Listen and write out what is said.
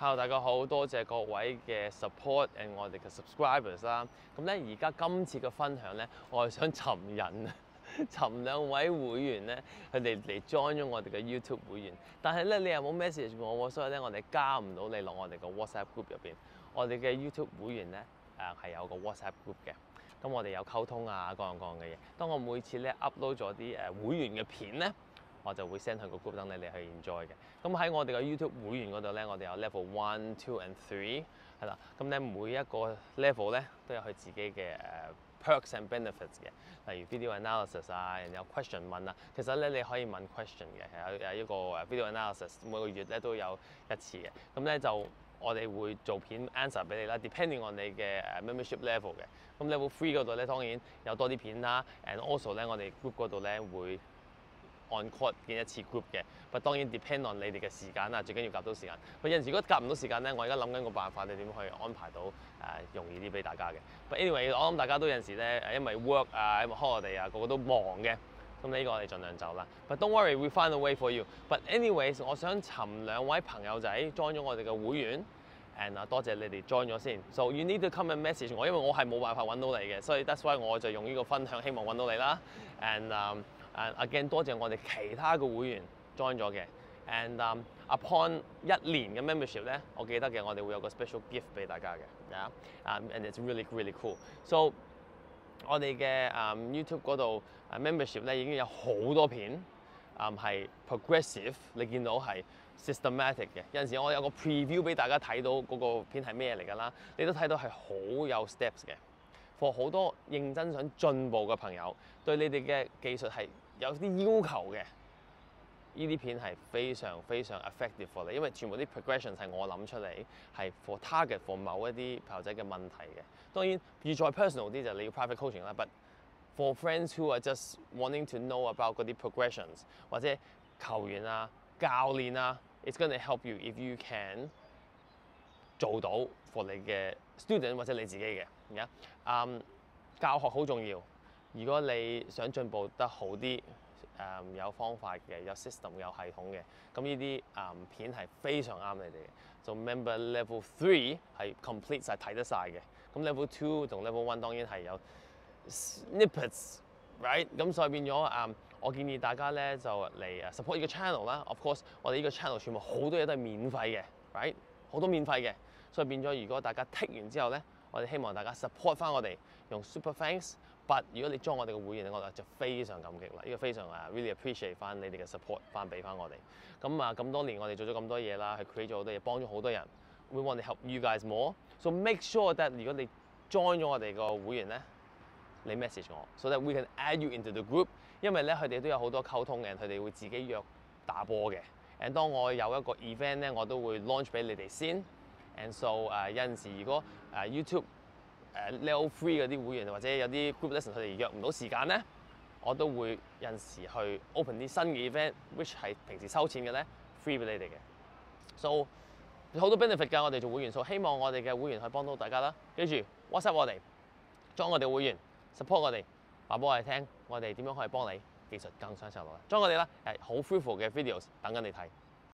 Hello， 大家好，多謝各位嘅 support and 我哋嘅 subscribers 啦。咁咧，而家今次嘅分享咧，我係想尋人，尋兩位會員咧，佢哋嚟 join 咗我哋嘅 YouTube 會員。但係咧，你又冇 message 我，所以咧，我哋加唔到你落我哋嘅 WhatsApp group 入邊。我哋嘅 YouTube 會員咧，係有個 WhatsApp group 嘅。咁我哋有溝通啊，各樣嘅嘢。當我每次咧 upload 咗啲會員嘅片咧，我就會 send 去個 group 等你哋去 enjoy 嘅。咁喺我哋嘅 YouTube 會員嗰度咧，我哋有 level 1、2 and 3係啦。咁咧每一個 level 咧都有佢自己嘅perks and benefits 嘅，例如 video analysis 啊，人有 question 問啊。其實咧你可以問 question 嘅，有一個 video analysis 每個月咧都有一次嘅。咁咧就我哋會做片 answer 俾你啦 ，depending on 你嘅membership level 嘅。咁 level 3嗰度咧當然有多啲片啦 ，and also 咧我哋 group 嗰度咧會on call 見一次 group 嘅，不過當然 depend on 你哋嘅時間啦，最緊要夾到時間。有陣時如果夾唔到時間咧，我而家諗緊個辦法，你點去安排到容易啲俾大家嘅。But anyway， 我諗大家都有陣時咧因為 work 啊，因為 holiday 啊，個個都忙嘅，咁呢個我哋盡量走啦。But don't worry，we find a way for you。But anyways， 我想尋兩位朋友仔 join 咗我哋嘅會員。and 多謝你哋 join 咗先。So you need to come and message 我，因為我係冇辦法揾到你嘅，所以 that's why 我就用呢個分享，希望揾到你啦。and again 多謝我哋其他嘅會員 join 咗嘅。and upon 1年嘅 membership 咧，我記得嘅，我哋會有個 special gift 俾大家嘅。and it's really cool。So 我哋嘅YouTube 嗰度membership 咧已經有好多片係 progressive， 你見到係 systematic 嘅。有陣時我有個 preview 俾大家睇到嗰個片係咩嚟㗎啦，你都睇到係好有 steps 嘅。for 好多認真想進步嘅朋友，對你哋嘅技術係有啲要求嘅，呢啲片係非常 effective for 你，因為全部啲 progressions 係我諗出嚟，係 for target for 某一啲朋友仔嘅問題嘅。當然要再 personal 啲就你要 private coaching 啦，but for friends who are just wanting to know about 嗰啲 progressions 或者球員啊、教練啊 ，it's gonna help you if you can 做到 for 你嘅 student 或者你自己嘅。教學好重要。如果你想進步得好啲，有方法嘅，有 system 有系統嘅，咁呢啲片係非常啱你哋嘅。就 member level 3係 complete 晒睇得晒嘅。咁 level 2同 level 1當然係有 snippets，right？ 咁所以變咗我建議大家咧就嚟support 呢個 channel 啦。Of course， 我哋呢個 channel 全部好多嘢都係免費嘅 ，right？ 好多免費嘅，所以變咗如果大家 take 完之後咧，我哋希望大家 support 翻我哋用 super thanks。But 如果你 join 我哋嘅會員，我哋就非常感激啦。呢個非常really appreciate 翻你哋嘅 support 翻俾翻我哋。咁多年我哋做咗咁多嘢啦，去 create 咗好多嘢，幫咗好多人。We want to help you guys more. So make sure that 如果你 join 咗我哋個會員咧，你 message 我 ，so that we can add you into the group。因為咧佢哋都有好多溝通嘅，佢哋會自己約打波嘅。And 當我有一個 event 咧，我都會 launch 俾你哋先。And so 有陣時如果YouTube level 3嗰啲會員或者有啲 group lesson 佢哋約唔到時間咧，我都會有陣時去 open 啲新嘅 event，which 係平時收錢嘅咧 free 俾你哋嘅。So 好多 benefit 㗎，我哋做會員，所以希望我哋嘅會員可以幫到大家啦。記住 WhatsApp 我哋，join 我哋會員 support 我哋，話俾我哋聽，我哋點樣可以幫你技術更上層樓啦。join 我哋啦，好 fruitful 嘅 videos 等緊你睇。